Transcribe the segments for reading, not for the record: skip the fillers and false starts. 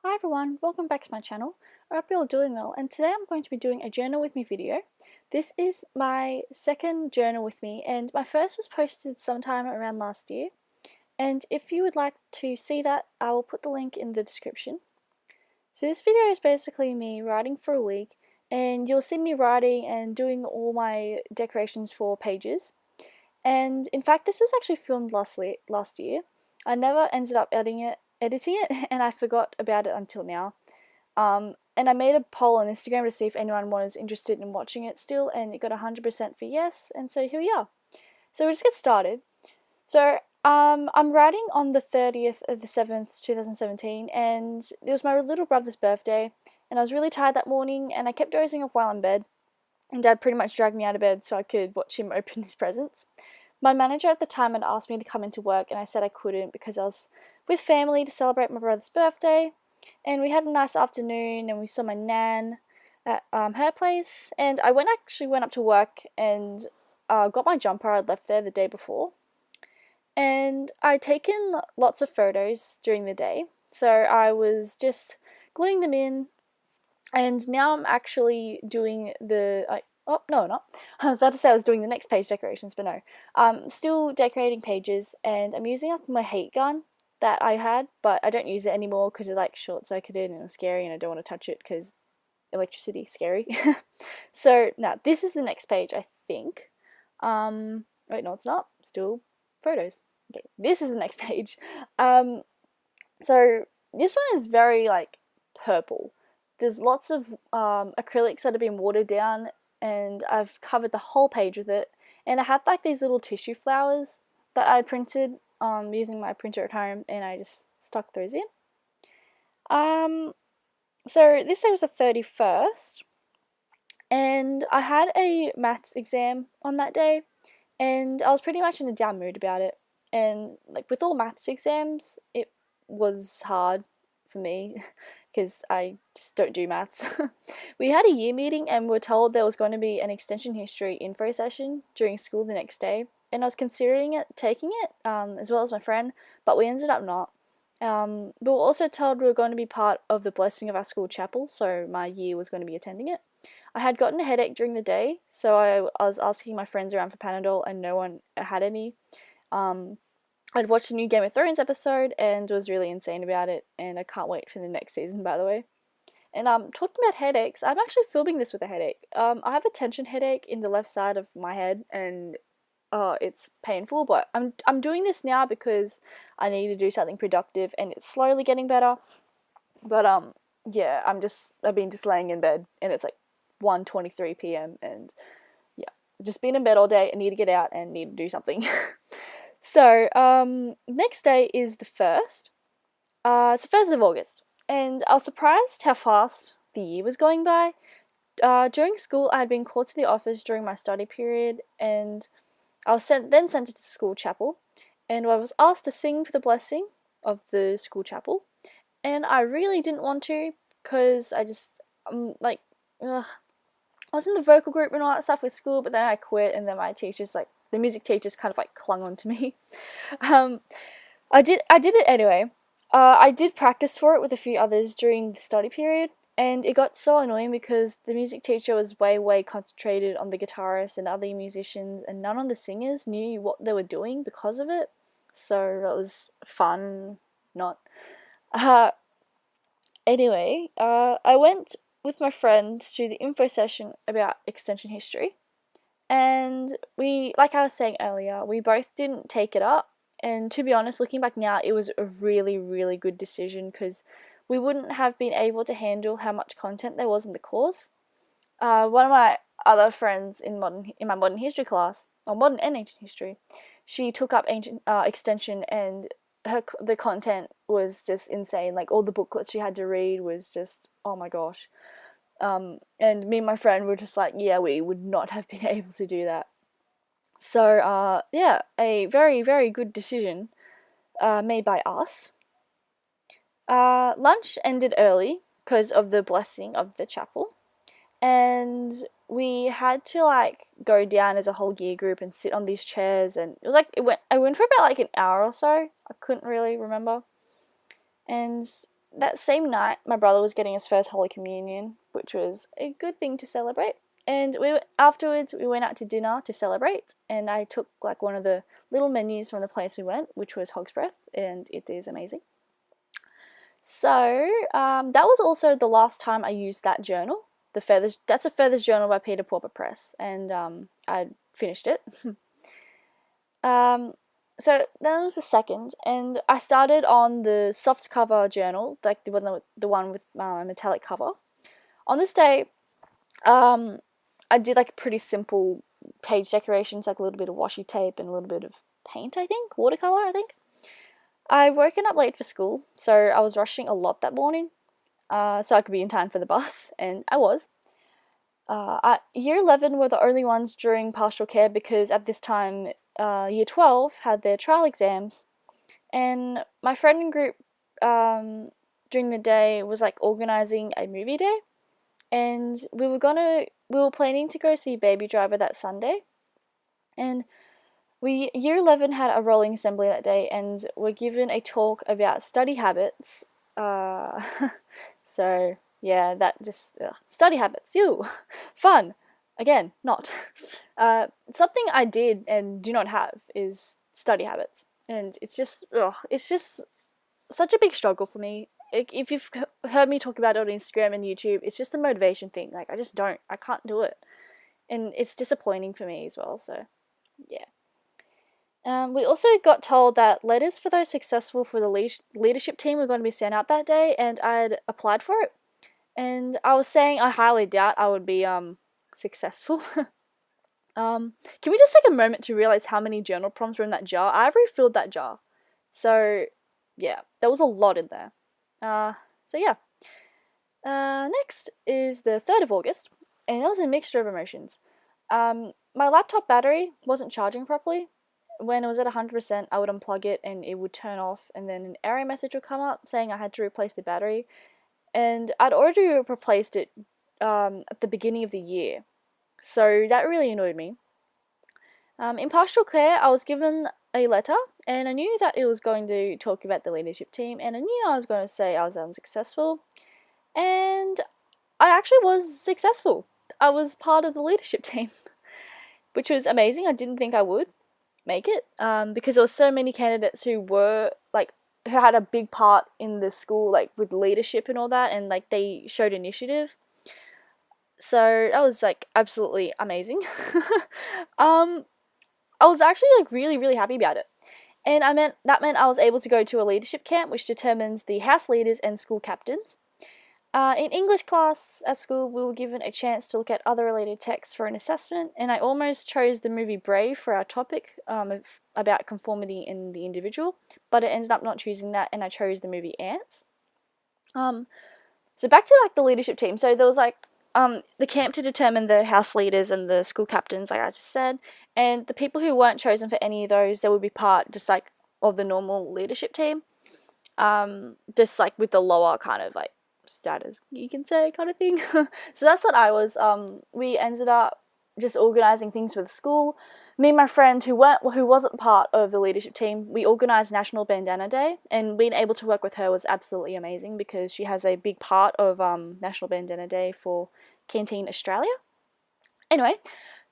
Hi everyone, welcome back to my channel. I hope you're all doing well, and today I'm going to be doing a journal with me video. This is my second journal with me, and my first was posted sometime around last year. And if you would like to see that, I will put the link in the description. So this video is basically me writing for a week, and you'll see me writing and doing all my decorations for pages. And in fact, this was actually filmed last year. I never ended up editing it, and I forgot about it until now. And I made a poll on Instagram to see if anyone was interested in watching it still, and it got 100% for yes, and so here we are. So we'll just get started. So I'm writing on the 30th of the 7th, 2017, and it was my little brother's birthday, and I was really tired that morning, and I kept dozing off while in bed, and Dad pretty much dragged me out of bed so I could watch him open his presents. My manager at the time had asked me to come into work, and I said I couldn't because I was with family to celebrate my brother's birthday, and we had a nice afternoon, and we saw my nan at her place, and I actually went up to work and got my jumper I'd left there the day before, and I'd taken lots of photos during the day, so I was just gluing them in, and now I'm actually doing oh, no, not. I was about to say I was doing the next page decorations, but no. I'm still decorating pages, and I'm using up my heat gun that I had, but I don't use it anymore because it like short-circuited and it's scary, and I don't want to touch it because electricity, scary. So now this is the next page, I think. Wait, no, it's not. Still photos. Okay, this is the next page. So this one is very like purple. There's lots of acrylics that have been watered down, and I've covered the whole page with it. And I had like these little tissue flowers that I printed using my printer at home, and I just stuck those in. So this day was the 31st, and I had a maths exam on that day, and I was pretty much in a down mood about it. And like with all maths exams, it was hard for me because I just don't do maths. We had a year meeting, and we were told there was going to be an extension history info session during school the next day, and I was considering taking it as well as my friend, but we ended up not. We were also told we were going to be part of the blessing of our school chapel, so my year was going to be attending it. I had gotten a headache during the day, so I was asking my friends around for Panadol, and no one had any. I'd watched a new Game of Thrones episode and was really insane about it, and I can't wait for the next season, by the way. And talking about headaches, I'm actually filming this with a headache. I have a tension headache in the left side of my head, and it's painful. But I'm doing this now because I need to do something productive, and it's slowly getting better. But yeah, I've been just laying in bed, and it's like 1:23 p.m. and yeah, just been in bed all day. I need to get out and need to do something. So next day is the 1st. It's the 1st of August, and I was surprised how fast the year was going by. During school, I had been called to the office during my study period, and I was sent to the school chapel, and I was asked to sing for the blessing of the school chapel, and I really didn't want to because I just like ugh. I was in the vocal group and all that stuff with school, but then I quit, and then my teachers, like the music teachers, kind of like clung on to me. um, I did it anyway. I did practice for it with a few others during the study period, and it got so annoying because the music teacher was way concentrated on the guitarist and other musicians, and none of the singers knew what they were doing because of it. So that was fun, not. Uh, anyway, I went with my friend to the info session about extension history, and we, like I was saying earlier, we both didn't take it up. And to be honest, looking back now, it was a really good decision because we wouldn't have been able to handle how much content there was in the course. One of my other friends in my modern history class, or modern and ancient history, she took up ancient extension, and the content was just insane. Like all the booklets she had to read was just, oh my gosh. And me and my friend were just like, yeah, we would not have been able to do that. So yeah, a very good decision made by us. Lunch ended early because of the blessing of the chapel, and we had to like go down as a whole year group and sit on these chairs, and it was like I went for about like an hour or so. I couldn't really remember. And that same night, my brother was getting his first Holy Communion, which was a good thing to celebrate. And afterwards we went out to dinner to celebrate, and I took like one of the little menus from the place we went, which was Hog's Breath, and it is amazing. So that was also the last time I used that journal. That's a Feathers journal by Peter Pauper Press, and I finished it. So that was the second, and I started on the soft cover journal, like the one with a metallic cover. On this day, I did like pretty simple page decorations, like a little bit of washi tape and a little bit of paint, I think, watercolor, I think. I woken up late for school, so I was rushing a lot that morning, so I could be in time for the bus, and I was. Year 11 were the only ones during pastoral care because at this time, Year 12 had their trial exams, and my friend group during the day was like organising a movie day, and we were planning to go see Baby Driver that Sunday, and Year 11 had a rolling assembly that day, and were given a talk about study habits. So yeah, that just study habits. Fun. Again, not. Something I did and do not have is study habits, and it's just such a big struggle for me. If you've heard me talk about it on Instagram and YouTube, it's just a motivation thing. Like I can't do it, and it's disappointing for me as well. So yeah. We also got told that letters for those successful for the leadership team were going to be sent out that day, and I'd applied for it. And I was saying I highly doubt I would be successful. Can we just take a moment to realize how many journal prompts were in that jar? I refilled that jar, so yeah, there was a lot in there. So yeah. Next is the 3rd of August, and that was a mixture of emotions. My laptop battery wasn't charging properly. When it was at 100%, I would unplug it and it would turn off, and then an error message would come up saying I had to replace the battery. And I'd already replaced it at the beginning of the year, so that really annoyed me. In pastoral care, I was given a letter, and I knew that it was going to talk about the leadership team, and I knew I was going to say I was unsuccessful, and I actually was successful. I was part of the leadership team, which was amazing. I didn't think I would make it because there were so many candidates who had a big part in the school, like with leadership and all that, and like they showed initiative. So that was like absolutely amazing. I was actually like really, really happy about it. And that meant I was able to go to a leadership camp which determines the house leaders and school captains. In English class at school, we were given a chance to look at other related texts for an assessment, and I almost chose the movie Brave for our topic about conformity in the individual, but it ended up not choosing that, and I chose the movie Ants. So back to like the leadership team. So there was like the camp to determine the house leaders and the school captains, like I just said, and the people who weren't chosen for any of those, they would be part just like of the normal leadership team, just like with the lower kind of like status, you can say, kind of thing. So that's what I was. We ended up just organising things for the school. Me and my friend who wasn't part of the leadership team, we organised National Bandana Day, and being able to work with her was absolutely amazing because she has a big part of National Bandana Day for Canteen Australia. Anyway,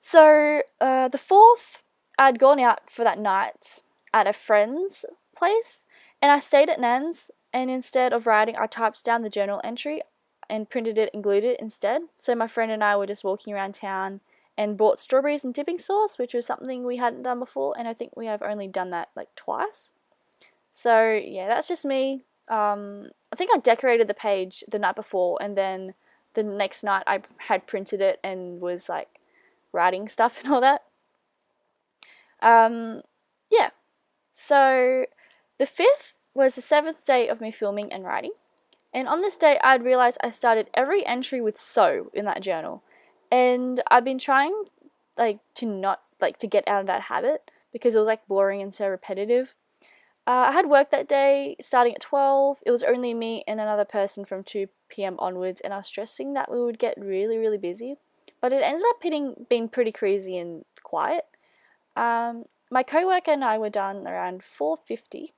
so the 4th, I'd gone out for that night at a friend's place, and I stayed at Nan's, and instead of writing, I typed down the journal entry and printed it and glued it instead. So my friend and I were just walking around town and bought strawberries and dipping sauce, which was something we hadn't done before, and I think we have only done that like twice. So yeah, that's just me. I think I decorated the page the night before, and then the next night I had printed it and was like writing stuff and all that. Yeah. So the 5th was the 7th day of me filming and writing. And on this day, I'd realised I started every entry with so in that journal. And I've been trying to get out of that habit because it was like boring and so repetitive. I had work that day starting at 12. It was only me and another person from 2 p.m. onwards, and I was stressing that we would get really, really busy. But it ended up being pretty crazy and quiet. My co-worker and I were done around 4:50.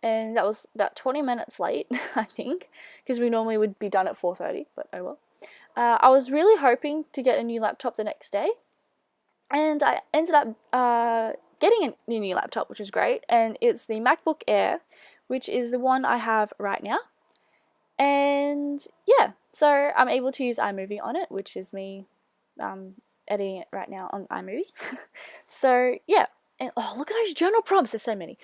and that was about 20 minutes late, I think, because we normally would be done at 4:30, but oh well. I was really hoping to get a new laptop the next day, and I ended up getting a new laptop, which was great, and it's the MacBook Air, which is the one I have right now. And yeah, so I'm able to use iMovie on it, which is me editing it right now on iMovie. So yeah, and oh, look at those journal prompts, there's so many.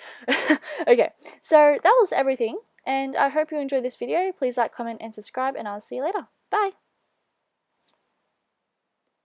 Okay, so that was everything, and I hope you enjoyed this video. Please like, comment, and subscribe, and I'll see you later. Bye!